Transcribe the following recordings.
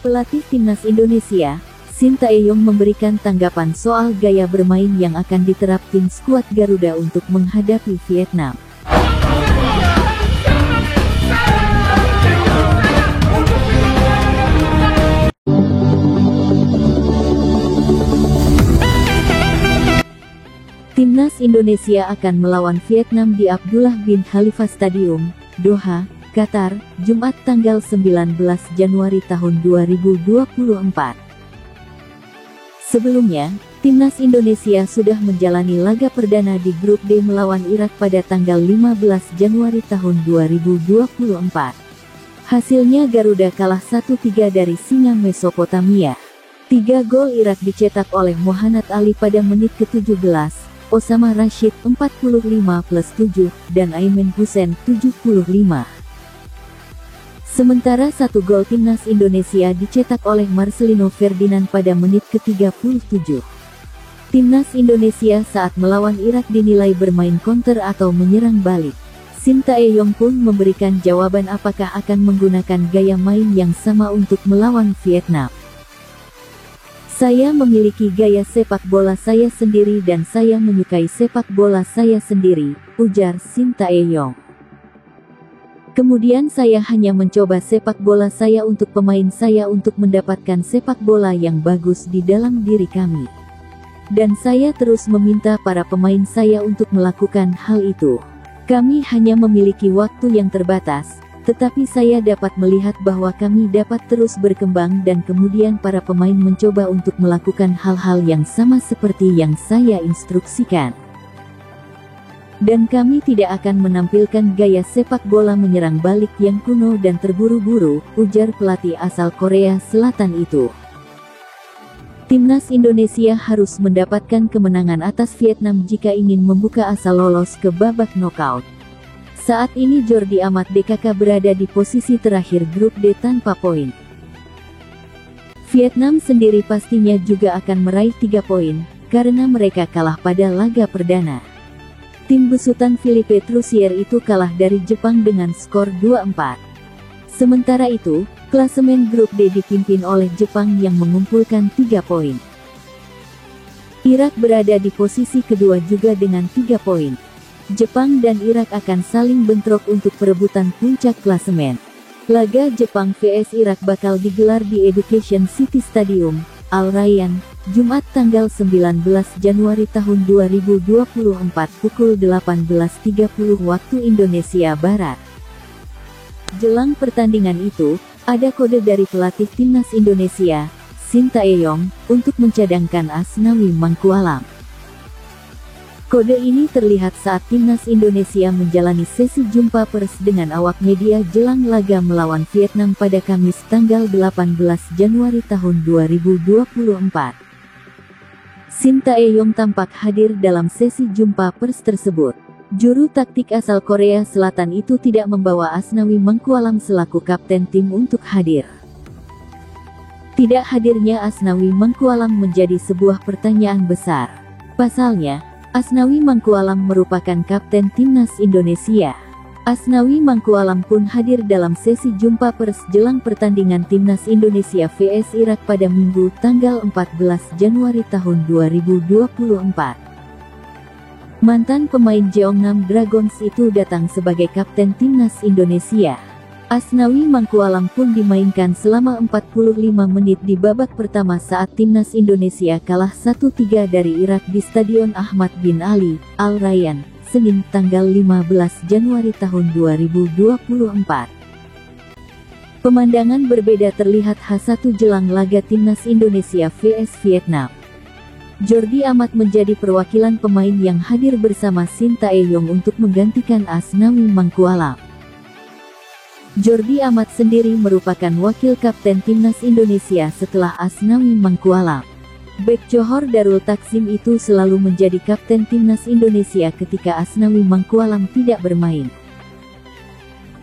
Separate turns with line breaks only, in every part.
Pelatih Timnas Indonesia, Shin Tae-yong memberikan tanggapan soal gaya bermain yang akan diterap tim skuad Garuda untuk menghadapi Vietnam. Timnas Indonesia akan melawan Vietnam di Abdullah bin Khalifa Stadium, Doha, Qatar, Jumat tanggal 19 Januari tahun 2024. Sebelumnya, Timnas Indonesia sudah menjalani laga perdana di grup D melawan Irak pada tanggal 15 Januari tahun 2024. Hasilnya Garuda kalah 1-3 dari Singa Mesopotamia. 3 gol Irak dicetak oleh Mohanad Ali pada menit ke-17, Osama Rashid 45+7, dan Aimen Hussein 75. Sementara 1 gol Timnas Indonesia dicetak oleh Marcelino Ferdinand pada menit ke-37. Timnas Indonesia saat melawan Irak dinilai bermain counter atau menyerang balik. Shin Tae-yong pun memberikan jawaban apakah akan menggunakan gaya main yang sama untuk melawan Vietnam. "Saya memiliki gaya sepak bola saya sendiri dan saya menyukai sepak bola saya sendiri," ujar Shin Tae-yong. "Kemudian saya hanya mencoba sepak bola saya untuk pemain saya untuk mendapatkan sepak bola yang bagus di dalam diri kami. Dan saya terus meminta para pemain saya untuk melakukan hal itu. Kami hanya memiliki waktu yang terbatas, tetapi saya dapat melihat bahwa kami dapat terus berkembang dan kemudian para pemain mencoba untuk melakukan hal-hal yang sama seperti yang saya instruksikan. Dan kami tidak akan menampilkan gaya sepak bola menyerang balik yang kuno dan terburu-buru," ujar pelatih asal Korea Selatan itu. Timnas Indonesia harus mendapatkan kemenangan atas Vietnam jika ingin membuka asa lolos ke babak knockout. Saat ini Jordi Amat DKK berada di posisi terakhir grup D tanpa poin. Vietnam sendiri pastinya juga akan meraih 3 poin, karena mereka kalah pada laga perdana. Tim besutan Philippe Troussier itu kalah dari Jepang dengan skor 2-4. Sementara itu, klasemen grup D dipimpin oleh Jepang yang mengumpulkan 3 poin. Irak berada di posisi kedua juga dengan 3 poin. Jepang dan Irak akan saling bentrok untuk perebutan puncak klasemen. Laga Jepang vs Irak bakal digelar di Education City Stadium, Al Rayyan, Jumat tanggal 19 Januari tahun 2024 pukul 18.30 waktu Indonesia Barat. Jelang pertandingan itu, ada kode dari pelatih Timnas Indonesia, Shin Tae-yong, untuk mencadangkan Asnawi Mangkualam. Kode ini terlihat saat Timnas Indonesia menjalani sesi jumpa pers dengan awak media jelang laga melawan Vietnam pada Kamis tanggal 18 Januari tahun 2024. Shin Tae-yong tampak hadir dalam sesi jumpa pers tersebut. Juru taktik asal Korea Selatan itu tidak membawa Asnawi Mangkualam selaku kapten tim untuk hadir. Tidak hadirnya Asnawi Mangkualam menjadi sebuah pertanyaan besar. Pasalnya, Asnawi Mangkualam merupakan kapten Timnas Indonesia. Asnawi Mangkualam pun hadir dalam sesi jumpa pers jelang pertandingan Timnas Indonesia vs Irak pada Minggu tanggal 14 Januari tahun 2024. Mantan pemain Jeonnam Dragons itu datang sebagai kapten Timnas Indonesia. Asnawi Mangkualam pun dimainkan selama 45 menit di babak pertama saat Timnas Indonesia kalah 1-3 dari Irak di Stadion Ahmad bin Ali, Al Rayyan, Senin tanggal 15 Januari tahun 2024. Pemandangan berbeda terlihat H1 jelang laga Timnas Indonesia vs Vietnam. Jordi Amat menjadi perwakilan pemain yang hadir bersama Shin Tae-yong untuk menggantikan Asnawi Mangkualam. Jordi Amat sendiri merupakan wakil kapten Timnas Indonesia setelah Asnawi Mangkualam. Bek Johor Darul Takzim itu selalu menjadi kapten Timnas Indonesia ketika Asnawi Mangkualam tidak bermain.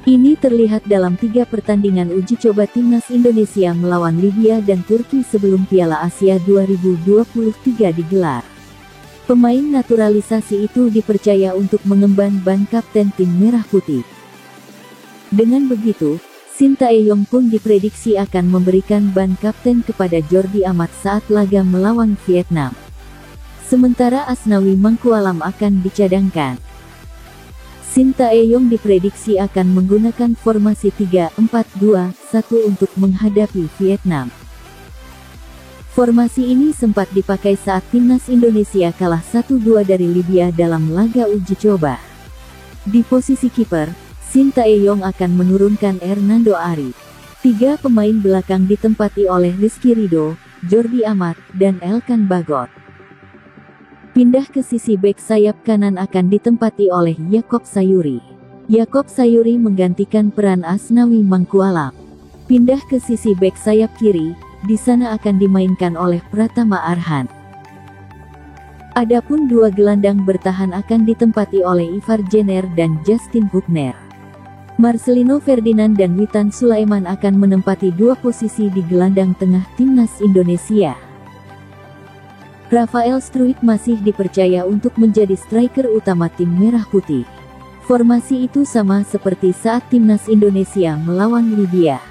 Ini terlihat dalam 3 pertandingan uji coba Timnas Indonesia melawan Libya dan Turki sebelum Piala Asia 2023 digelar. Pemain naturalisasi itu dipercaya untuk mengemban ban kapten tim Merah Putih. Dengan begitu, Sintayong pun diprediksi akan memberikan ban kapten kepada Jordi Amat saat laga melawan Vietnam. Sementara Asnawi Mangkualam akan dicadangkan. Sintayong diprediksi akan menggunakan formasi 3-4-2-1 untuk menghadapi Vietnam. Formasi ini sempat dipakai saat timnas Indonesia kalah 1-2 dari Libya dalam laga uji coba. Di posisi kiper, Sintayong akan menurunkan Hernando Ari. 3 pemain belakang ditempati oleh Rizky Ridho, Jordi Amat, dan Elkan Bagot. Pindah ke sisi bek sayap kanan akan ditempati oleh Yaakob Sayuri. Yaakob Sayuri menggantikan peran Asnawi Mangkualam. Pindah ke sisi bek sayap kiri, di sana akan dimainkan oleh Pratama Arhan. Adapun 2 gelandang bertahan akan ditempati oleh Ivar Jenner dan Justin Hubner. Marcelino Ferdinand dan Witan Sulaiman akan menempati 2 posisi di gelandang tengah timnas Indonesia. Rafael Struijk masih dipercaya untuk menjadi striker utama tim Merah Putih. Formasi itu sama seperti saat timnas Indonesia melawan Libya.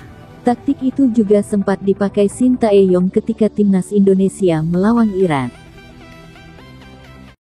Taktik itu juga sempat dipakai Sintayong ketika timnas Indonesia melawan Iran.